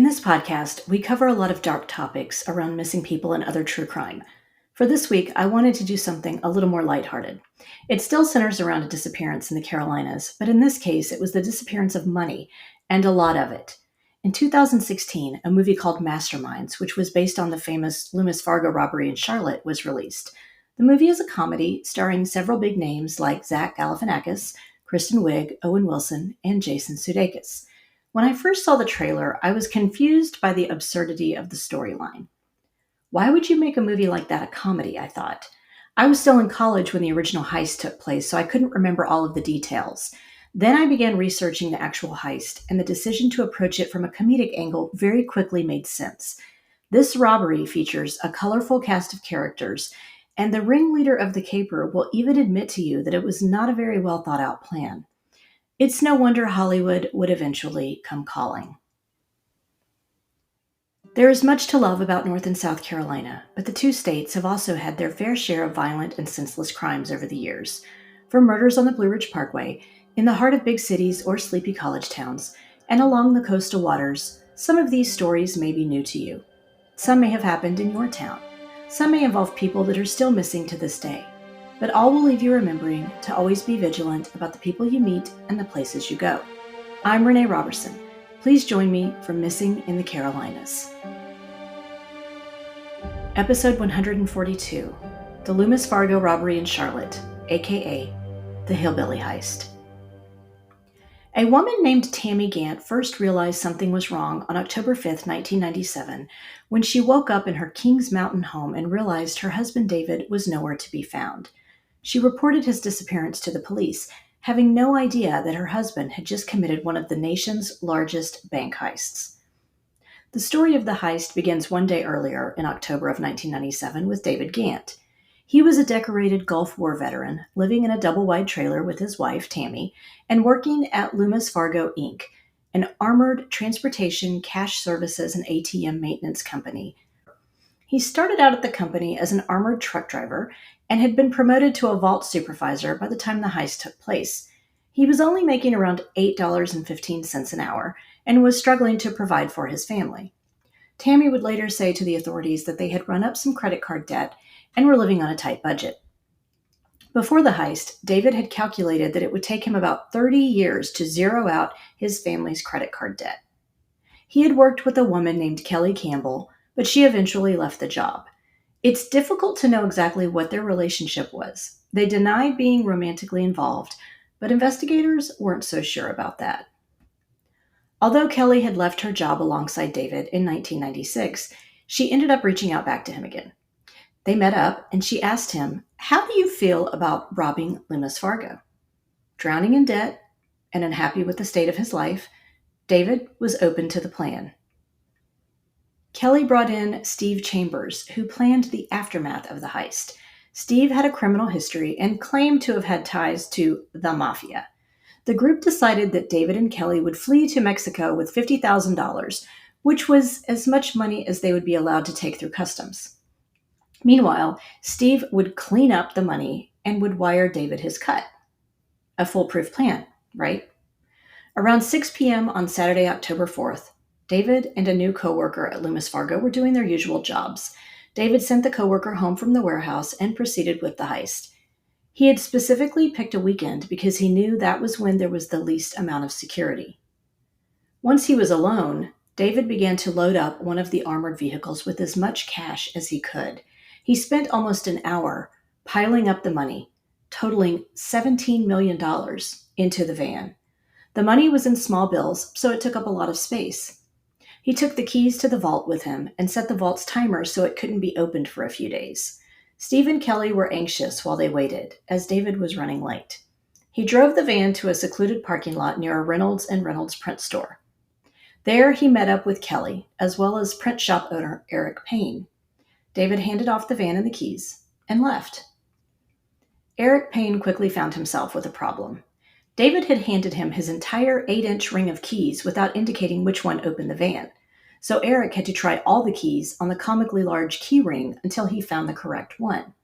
In this podcast, we cover a lot of dark topics around missing people and other true crime. For this week, I wanted to do something a little more lighthearted. It still centers around a disappearance in the Carolinas, but in this case, it was the disappearance of money, and a lot of it. In 2016, a movie called Masterminds, which was based on the famous Loomis Fargo robbery in Charlotte, was released. The movie is a comedy starring several big names like Zack Galifianakis, Kristen Wiig, Owen Wilson, and Jason Sudeikis. When I first saw the trailer, I was confused by the absurdity of the storyline. Why would you make a movie like that a comedy, I thought. I was still in college when the original heist took place, so I couldn't remember all of the details. Then I began researching the actual heist, and the decision to approach it from a comedic angle very quickly made sense. This robbery features a colorful cast of characters, and the ringleader of the caper will even admit to you that it was not a very well thought out plan. It's no wonder Hollywood would eventually come calling. There is much to love about North and South Carolina, but the two states have also had their fair share of violent and senseless crimes over the years. From murders on the Blue Ridge Parkway, in the heart of big cities or sleepy college towns, and along the coastal waters, some of these stories may be new to you. Some may have happened in your town. Some may involve people that are still missing to this day. But all will leave you remembering to always be vigilant about the people you meet and the places you go. I'm Renee Robertson. Please join me for Missing in the Carolinas. Episode 142, The Loomis Fargo Robbery in Charlotte, A.K.A. The Hillbilly Heist. A woman named Tammy Ghantt first realized something was wrong on October 5, 1997, when she woke up in her Kings Mountain home and realized her husband David was nowhere to be found. She reported his disappearance to the police, having no idea that her husband had just committed one of the nation's largest bank heists. The story of the heist begins one day earlier, in October of 1997, with David Ghantt. He was a decorated Gulf War veteran, living in a double-wide trailer with his wife, Tammy, and working at Loomis Fargo, Inc., an armored transportation, cash services, and ATM maintenance company. He started out at the company as an armored truck driver and had been promoted to a vault supervisor by the time the heist took place. He was only making around $8.15 an hour and was struggling to provide for his family. Tammy would later say to the authorities that they had run up some credit card debt and were living on a tight budget. Before the heist, David had calculated that it would take him about 30 years to zero out his family's credit card debt. He had worked with a woman named Kelly Campbell, but she eventually left the job. It's difficult to know exactly what their relationship was. They denied being romantically involved, but investigators weren't so sure about that. Although Kelly had left her job alongside David in 1996, she ended up reaching out back to him again. They met up, and she asked him, "How do you feel about robbing Loomis Fargo?" Drowning in debt and unhappy with the state of his life, David was open to the plan. Kelly brought in Steve Chambers, who planned the aftermath of the heist. Steve had a criminal history and claimed to have had ties to the mafia. The group decided that David and Kelly would flee to Mexico with $50,000, which was as much money as they would be allowed to take through customs. Meanwhile, Steve would clean up the money and would wire David his cut. A foolproof plan, right? Around 6 p.m. on Saturday, October 4th, David and a new coworker at Loomis Fargo were doing their usual jobs. David sent the coworker home from the warehouse and proceeded with the heist. He had specifically picked a weekend because he knew that was when there was the least amount of security. Once he was alone, David began to load up one of the armored vehicles with as much cash as he could. He spent almost an hour piling up the money, totaling $17 million, into the van. The money was in small bills, so it took up a lot of space. He took the keys to the vault with him and set the vault's timer so it couldn't be opened for a few days. Steve and Kelly were anxious while they waited, as David was running late. He drove the van to a secluded parking lot near a Reynolds and Reynolds print store. There he met up with Kelly, as well as print shop owner Eric Payne. David handed off the van and the keys and left. Eric Payne quickly found himself with a problem. David had handed him his entire 8-inch ring of keys without indicating which one opened the van, so Eric had to try all the keys on the comically large key ring until he found the correct one.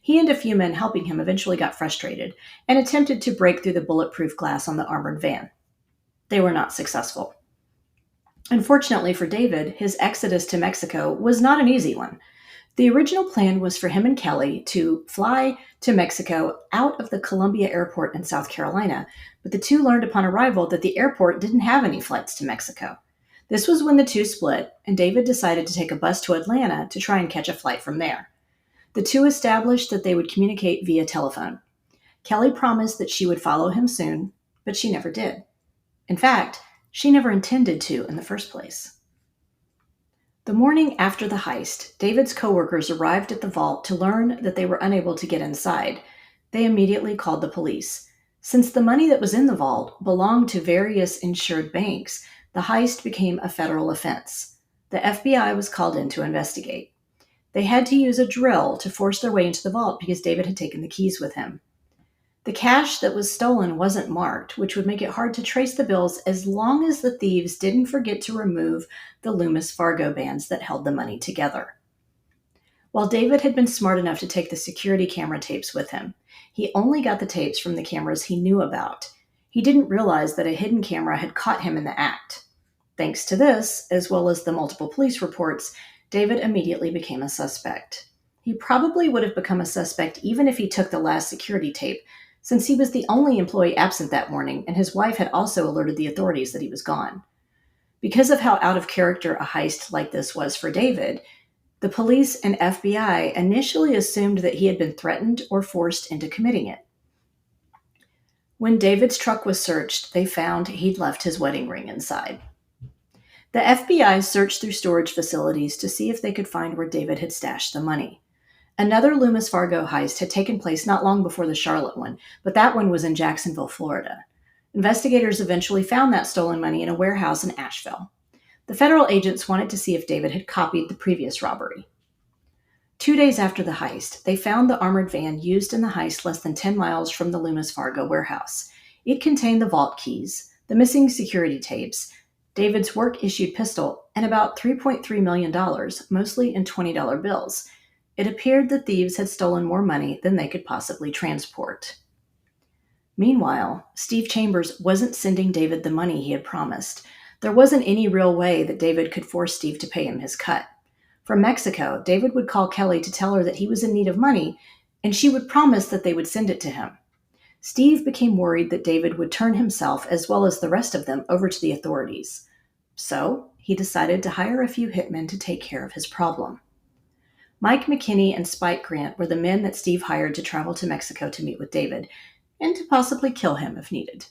He and a few men helping him eventually got frustrated and attempted to break through the bulletproof glass on the armored van. They were not successful. Unfortunately for David, his exodus to Mexico was not an easy one. The original plan was for him and Kelly to fly to Mexico out of the Columbia airport in South Carolina, but the two learned upon arrival that the airport didn't have any flights to Mexico. This was when the two split, and David decided to take a bus to Atlanta to try and catch a flight from there. The two established that they would communicate via telephone. Kelly promised that she would follow him soon, but she never did. In fact, she never intended to in the first place. The morning after the heist, David's coworkers arrived at the vault to learn that they were unable to get inside. They immediately called the police. Since the money that was in the vault belonged to various insured banks, the heist became a federal offense. The FBI was called in to investigate. They had to use a drill to force their way into the vault because David had taken the keys with him. The cash that was stolen wasn't marked, which would make it hard to trace the bills as long as the thieves didn't forget to remove the Loomis Fargo bands that held the money together. While David had been smart enough to take the security camera tapes with him, he only got the tapes from the cameras he knew about. He didn't realize that a hidden camera had caught him in the act. Thanks to this, as well as the multiple police reports, David immediately became a suspect. He probably would have become a suspect even if he took the last security tape, since he was the only employee absent that morning and his wife had also alerted the authorities that he was gone. Because of how out of character a heist like this was for David, the police and FBI initially assumed that he had been threatened or forced into committing it. When David's truck was searched, they found he'd left his wedding ring inside. The FBI searched through storage facilities to see if they could find where David had stashed the money. Another Loomis Fargo heist had taken place not long before the Charlotte one, but that one was in Jacksonville, Florida. Investigators eventually found that stolen money in a warehouse in Asheville. The federal agents wanted to see if David had copied the previous robbery. 2 days after the heist, they found the armored van used in the heist less than 10 miles from the Loomis Fargo warehouse. It contained the vault keys, the missing security tapes, David's work-issued pistol, and about $3.3 million, mostly in $20 bills. It appeared the thieves had stolen more money than they could possibly transport. Meanwhile, Steve Chambers wasn't sending David the money he had promised. There wasn't any real way that David could force Steve to pay him his cut. From Mexico, David would call Kelly to tell her that he was in need of money, and she would promise that they would send it to him. Steve became worried that David would turn himself, as well as the rest of them, over to the authorities. So, he decided to hire a few hitmen to take care of his problem. Mike McKinney and Spike Grant were the men that Steve hired to travel to Mexico to meet with David, and to possibly kill him if needed.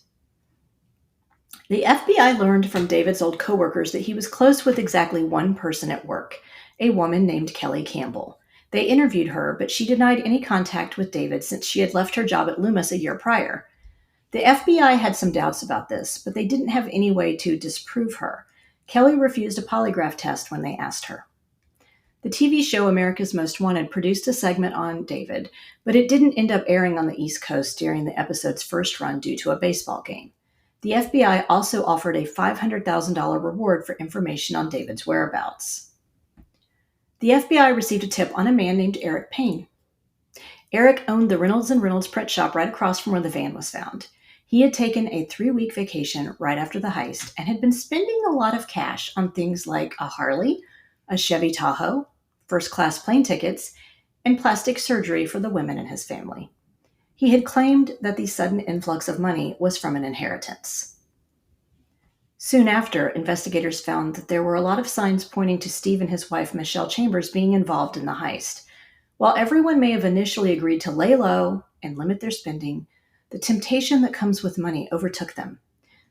The FBI learned from David's old coworkers that he was close with exactly one person at work, a woman named Kelly Campbell. They interviewed her, but she denied any contact with David since she had left her job at Loomis a year prior. The FBI had some doubts about this, but they didn't have any way to disprove her. Kelly refused a polygraph test when they asked her. The TV show America's Most Wanted produced a segment on David, but it didn't end up airing on the East Coast during the episode's first run due to a baseball game. The FBI also offered a $500,000 reward for information on David's whereabouts. The FBI received a tip on a man named Eric Payne. Eric owned the Reynolds & Reynolds print shop right across from where the van was found. He had taken a 3-week vacation right after the heist and had been spending a lot of cash on things like a Harley, a Chevy Tahoe, first-class plane tickets, and plastic surgery for the women in his family. He had claimed that the sudden influx of money was from an inheritance. Soon after, investigators found that there were a lot of signs pointing to Steve and his wife, Michelle Chambers, being involved in the heist. While everyone may have initially agreed to lay low and limit their spending, the temptation that comes with money overtook them.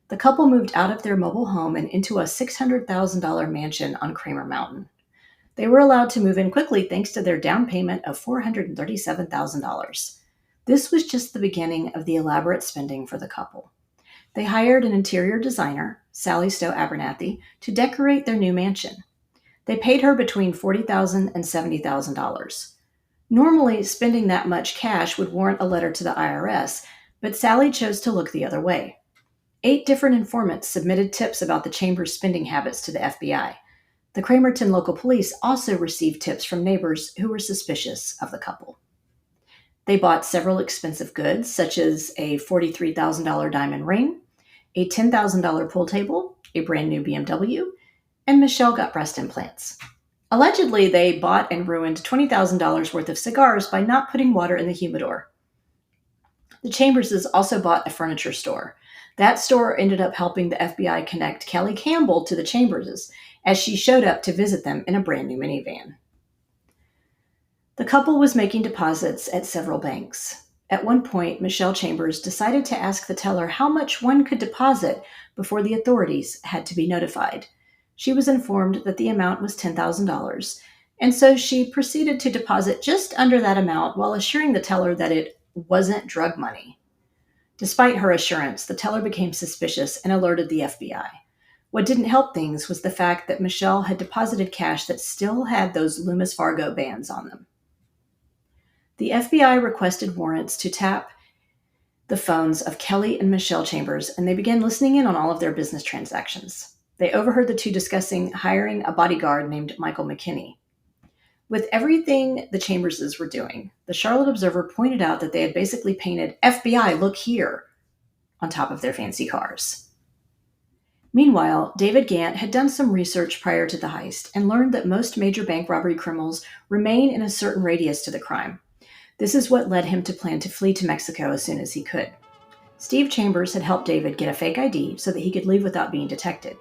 The couple moved out of their mobile home and into a $600,000 mansion on Kramer Mountain. They were allowed to move in quickly thanks to their down payment of $437,000. This was just the beginning of the elaborate spending for the couple. They hired an interior designer, Sally Stowe Abernathy, to decorate their new mansion. They paid her between $40,000 and $70,000. Normally, spending that much cash would warrant a letter to the IRS, but Sally chose to look the other way. 8 different informants submitted tips about the Chambers' spending habits to the FBI. The Cramerton local police also received tips from neighbors who were suspicious of the couple. They bought several expensive goods, such as a $43,000 diamond ring, a $10,000 pool table, a brand new BMW, and Michelle got breast implants. Allegedly, they bought and ruined $20,000 worth of cigars by not putting water in the humidor. The Chamberses also bought a furniture store. That store ended up helping the FBI connect Kelly Campbell to the Chamberses as she showed up to visit them in a brand new minivan. The couple was making deposits at several banks. At one point, Michelle Chambers decided to ask the teller how much one could deposit before the authorities had to be notified. She was informed that the amount was $10,000, and so she proceeded to deposit just under that amount while assuring the teller that it wasn't drug money. Despite her assurance, the teller became suspicious and alerted the FBI. What didn't help things was the fact that Michelle had deposited cash that still had those Loomis Fargo bands on them. The FBI requested warrants to tap the phones of Kelly and Michelle Chambers, and they began listening in on all of their business transactions. They overheard the two discussing hiring a bodyguard named Michael McKinney. With everything the Chamberses were doing, the Charlotte Observer pointed out that they had basically painted "FBI, look here" on top of their fancy cars. Meanwhile, David Ghantt had done some research prior to the heist and learned that most major bank robbery criminals remain in a certain radius to the crime. This is what led him to plan to flee to Mexico as soon as he could. Steve Chambers had helped David get a fake ID so that he could leave without being detected.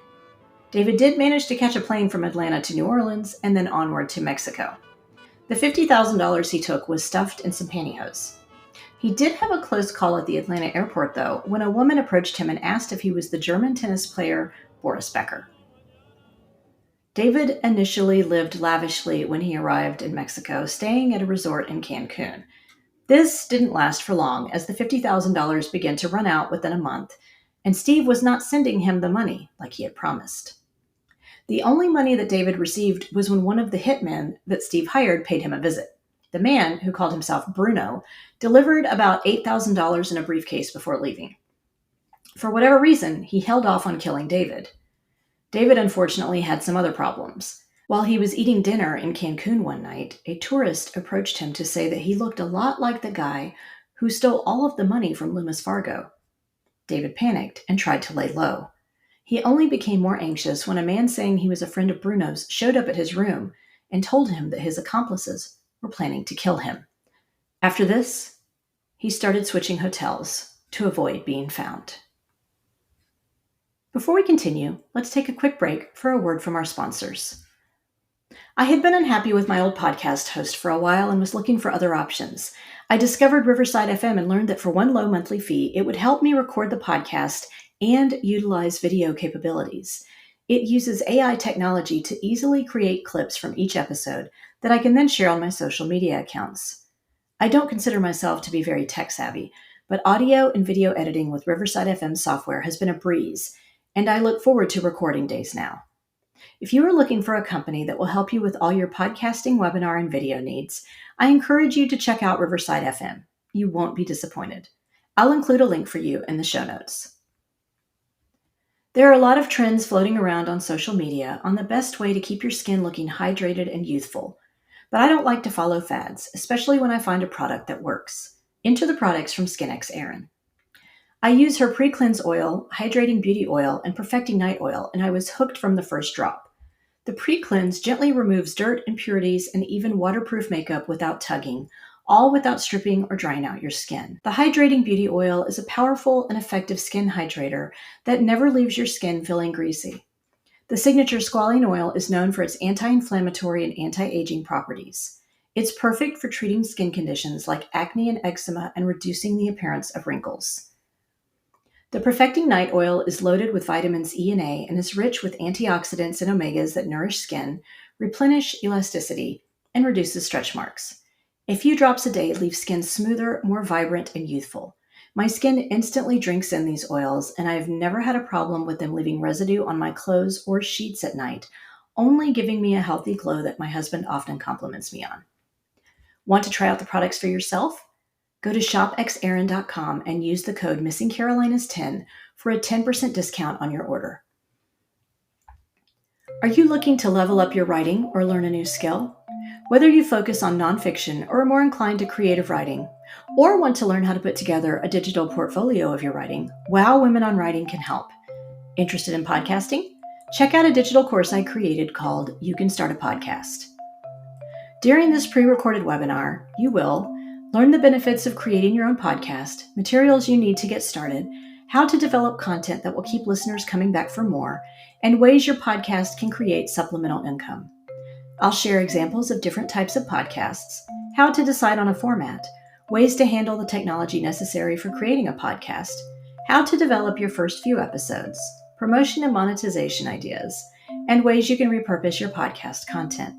David did manage to catch a plane from Atlanta to New Orleans and then onward to Mexico. The $50,000 he took was stuffed in some pantyhose. He did have a close call at the Atlanta airport, though, when a woman approached him and asked if he was the German tennis player Boris Becker. David initially lived lavishly when he arrived in Mexico, staying at a resort in Cancun. This didn't last for long, as the $50,000 began to run out within a month, and Steve was not sending him the money like he had promised. The only money that David received was when one of the hitmen that Steve hired paid him a visit. The man, who called himself Bruno, delivered about $8,000 in a briefcase before leaving. For whatever reason, he held off on killing David. David unfortunately had some other problems. While he was eating dinner in Cancun one night, a tourist approached him to say that he looked a lot like the guy who stole all of the money from Loomis Fargo. David panicked and tried to lay low. He only became more anxious when a man saying he was a friend of Bruno's showed up at his room and told him that his accomplices were planning to kill him. After this, he started switching hotels to avoid being found. Before we continue, let's take a quick break for a word from our sponsors. I had been unhappy with my old podcast host for a while and was looking for other options. I discovered Riverside FM and learned that for one low monthly fee, it would help me record the podcast and utilize video capabilities. It uses AI technology to easily create clips from each episode that I can then share on my social media accounts. I don't consider myself to be very tech savvy, but audio and video editing with Riverside FM software has been a breeze, and I look forward to recording days now. If you are looking for a company that will help you with all your podcasting, webinar, and video needs, I encourage you to check out Riverside FM. You won't be disappointed. I'll include a link for you in the show notes. There are a lot of trends floating around on social media on the best way to keep your skin looking hydrated and youthful. But I don't like to follow fads, especially when I find a product that works. Enter the products from SkinX Erin. I use her Pre-Cleanse Oil, Hydrating Beauty Oil, and Perfecting Night Oil, and I was hooked from the first drop. The Pre-Cleanse gently removes dirt, impurities, and even waterproof makeup without tugging, all without stripping or drying out your skin. The Hydrating Beauty Oil is a powerful and effective skin hydrator that never leaves your skin feeling greasy. The signature squalene oil is known for its anti-inflammatory and anti-aging properties. It's perfect for treating skin conditions like acne and eczema and reducing the appearance of wrinkles. The Perfecting Night Oil is loaded with vitamins E and A and is rich with antioxidants and omegas that nourish skin, replenish elasticity, and reduces stretch marks. A few drops a day leave skin smoother, more vibrant, and youthful. My skin instantly drinks in these oils, and I've never had a problem with them leaving residue on my clothes or sheets at night, only giving me a healthy glow that my husband often compliments me on. Want to try out the products for yourself? Go to shopxerin.com and use the code MissingCarolinas10 for a 10% discount on your order. Are you looking to level up your writing or learn a new skill? Whether you focus on nonfiction or are more inclined to creative writing, or want to learn how to put together a digital portfolio of your writing, Wow Women on Writing can help. Interested in podcasting? check out a digital course I created called You Can Start a Podcast. During this pre-recorded webinar, you will learn the benefits of creating your own podcast, materials you need to get started, how to develop content that will keep listeners coming back for more, and ways your podcast can create supplemental income. I'll share examples of different types of podcasts, how to decide on a format, ways to handle the technology necessary for creating a podcast, how to develop your first few episodes, promotion and monetization ideas, and ways you can repurpose your podcast content.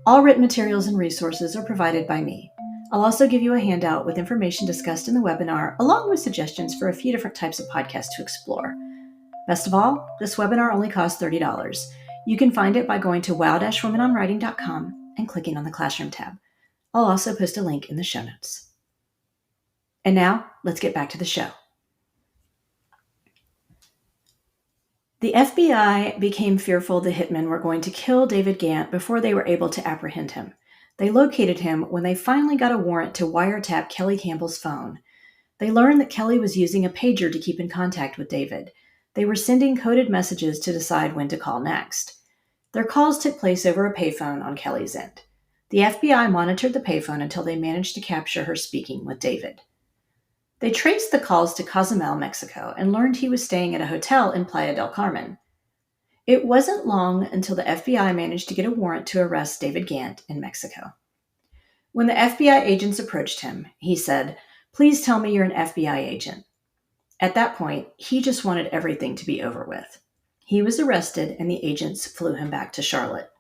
All written materials and resources are provided by me. I'll also give you a handout with information discussed in the webinar, along with suggestions for a few different types of podcasts to explore. Best of all, this webinar only costs $30. You can find it by going to wow-womenonwriting.com and clicking on the Classroom tab. I'll also post a link in the show notes. And now, let's get back to the show. The FBI became fearful the hitmen were going to kill David Ghantt before they were able to apprehend him. They located him when they finally got a warrant to wiretap Kelly Campbell's phone. They learned that Kelly was using a pager to keep in contact with David. They were sending coded messages to decide when to call next. Their calls took place over a payphone on Kelly's end. The FBI monitored the payphone until they managed to capture her speaking with David. They traced the calls to Cozumel, Mexico, and learned he was staying at a hotel in Playa del Carmen. It wasn't long until the FBI managed to get a warrant to arrest David Ghantt in Mexico. When the FBI agents approached him, he said, "Please tell me you're an FBI agent." At that point, he just wanted everything to be over with. He was arrested, and the agents flew him back to Charlotte.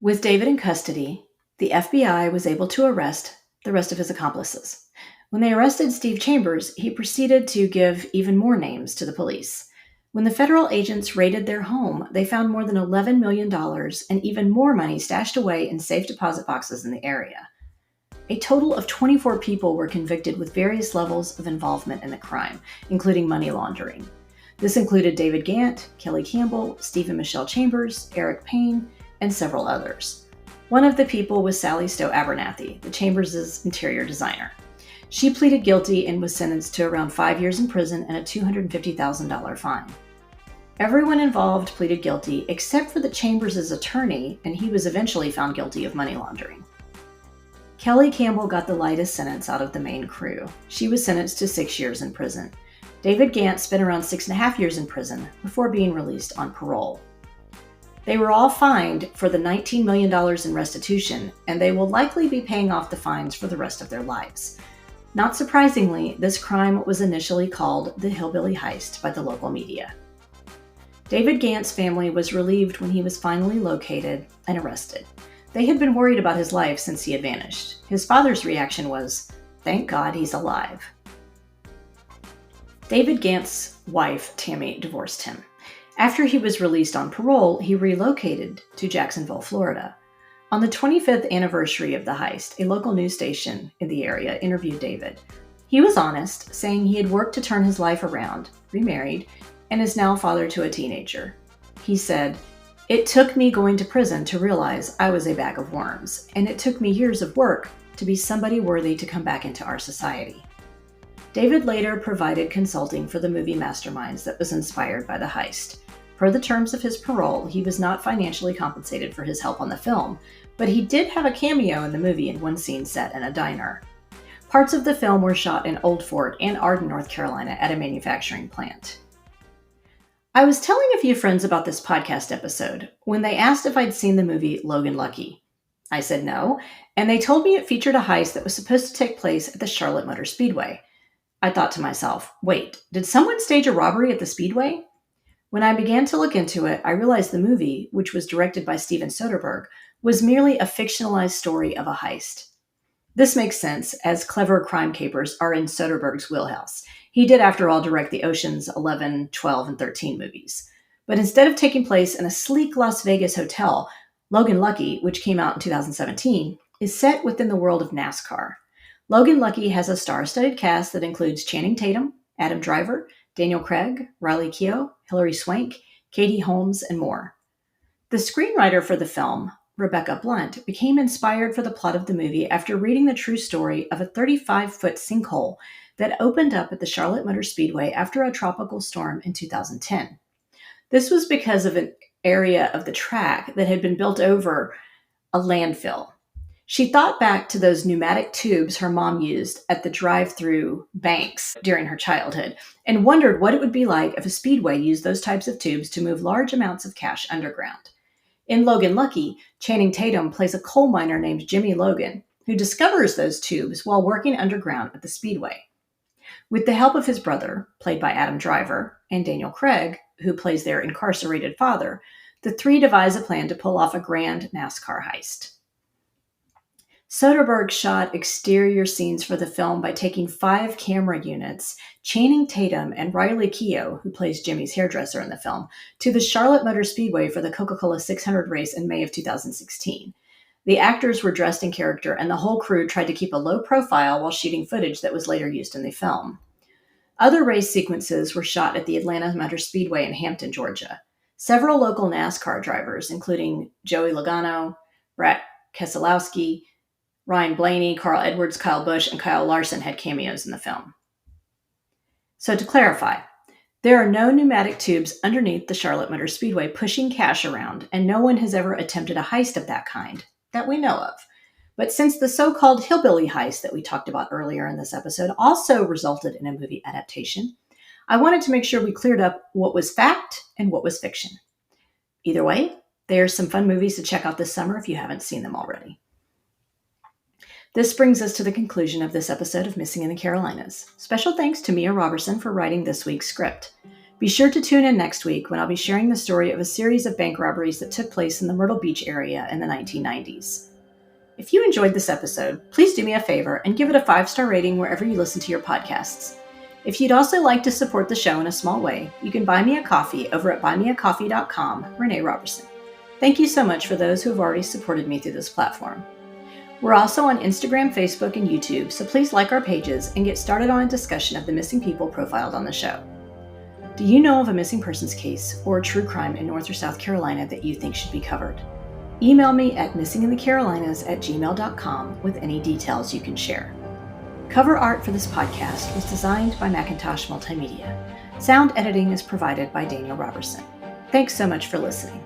With David in custody, the FBI was able to arrest the rest of his accomplices. When they arrested Steve Chambers, he proceeded to give even more names to the police. When the federal agents raided their home, they found more than $11 million and even more money stashed away in safe deposit boxes in the area. A total of 24 people were convicted with various levels of involvement in the crime, including money laundering. This included David Ghantt, Kelly Campbell, Steve and Michelle Chambers, Eric Payne, and several others. One of the people was Sally Stowe Abernathy, the Chambers' interior designer. She pleaded guilty and was sentenced to around 5 years in prison and a $250,000 fine. Everyone involved pleaded guilty except for the Chambers' attorney, and he was eventually found guilty of money laundering. Kelly Campbell got the lightest sentence out of the main crew. She was sentenced to 6 years in prison. David Ghantt spent around 6.5 years in prison before being released on parole. They were all fined for the $19 million in restitution, and they will likely be paying off the fines for the rest of their lives. Not surprisingly, this crime was initially called the Hillbilly Heist by the local media. David Gantt's family was relieved when he was finally located and arrested. They had been worried about his life since he had vanished. His father's reaction was, "Thank God he's alive." David Gantt's wife, Tammy, divorced him. After he was released on parole, he relocated to Jacksonville, Florida. On the 25th anniversary of the heist, a local news station in the area interviewed David. He was honest, saying he had worked to turn his life around, remarried, and is now father to a teenager. He said, "It took me going to prison to realize I was a bag of worms, and it took me years of work to be somebody worthy to come back into our society." David later provided consulting for the movie Masterminds that was inspired by the heist. Per the terms of his parole, he was not financially compensated for his help on the film, but he did have a cameo in the movie in one scene set in a diner. Parts of the film were shot in Old Fort and Arden, North Carolina at a manufacturing plant. I was telling a few friends about this podcast episode when they asked if I'd seen the movie Logan Lucky. I said no, and they told me it featured a heist that was supposed to take place at the Charlotte Motor Speedway. I thought to myself, wait, did someone stage a robbery at the Speedway? When I began to look into it, I realized the movie, which was directed by Steven Soderbergh, was merely a fictionalized story of a heist. This makes sense, as clever crime capers are in Soderbergh's wheelhouse. He did, after all, direct the Ocean's 11, 12, and 13 movies. But instead of taking place in a sleek Las Vegas hotel, Logan Lucky, which came out in 2017, is set within the world of NASCAR. Logan Lucky has a star-studded cast that includes Channing Tatum, Adam Driver, Daniel Craig, Riley Keough, Hilary Swank, Katie Holmes, and more. The screenwriter for the film, Rebecca Blunt, became inspired for the plot of the movie after reading the true story of a 35-foot sinkhole that opened up at the Charlotte Motor Speedway after a tropical storm in 2010. This was because of an area of the track that had been built over a landfill. She thought back to those pneumatic tubes her mom used at the drive-through banks during her childhood and wondered what it would be like if a speedway used those types of tubes to move large amounts of cash underground. In Logan Lucky, Channing Tatum plays a coal miner named Jimmy Logan, who discovers those tubes while working underground at the speedway. With the help of his brother, played by Adam Driver, and Daniel Craig, who plays their incarcerated father, the three devise a plan to pull off a grand NASCAR heist. Soderbergh shot exterior scenes for the film by taking 5 camera units, Channing Tatum and Riley Keough, who plays Jimmy's hairdresser in the film, to the Charlotte Motor Speedway for the Coca-Cola 600 race in May of 2016. The actors were dressed in character, and the whole crew tried to keep a low profile while shooting footage that was later used in the film. Other race sequences were shot at the Atlanta Motor Speedway in Hampton, Georgia. Several local NASCAR drivers, including Joey Logano, Brad Keselowski, Ryan Blaney, Carl Edwards, Kyle Busch, and Kyle Larson had cameos in the film. So to clarify, there are no pneumatic tubes underneath the Charlotte Motor Speedway pushing cash around, and no one has ever attempted a heist of that kind that we know of. But since the so-called Hillbilly heist that we talked about earlier in this episode also resulted in a movie adaptation, I wanted to make sure we cleared up what was fact and what was fiction. Either way, there's some fun movies to check out this summer if you haven't seen them already. This brings us to the conclusion of this episode of Missing in the Carolinas. Special thanks to Mia Robertson for writing this week's script. Be sure to tune in next week when I'll be sharing the story of a series of bank robberies that took place in the Myrtle Beach area in the 1990s. If you enjoyed this episode, please do me a favor and give it a 5-star rating wherever you listen to your podcasts. If you'd also like to support the show in a small way, you can buy me a coffee over at buymeacoffee.com, Renee Robertson. Thank you so much for those who have already supported me through this platform. We're also on Instagram, Facebook, and YouTube, so please like our pages and get started on a discussion of the missing people profiled on the show. Do you know of a missing persons case or a true crime in North or South Carolina that you think should be covered? Email me at missinginthecarolinas@gmail.com with any details you can share. Cover art for this podcast was designed by Macintosh Multimedia. Sound editing is provided by Daniel Robertson. Thanks so much for listening.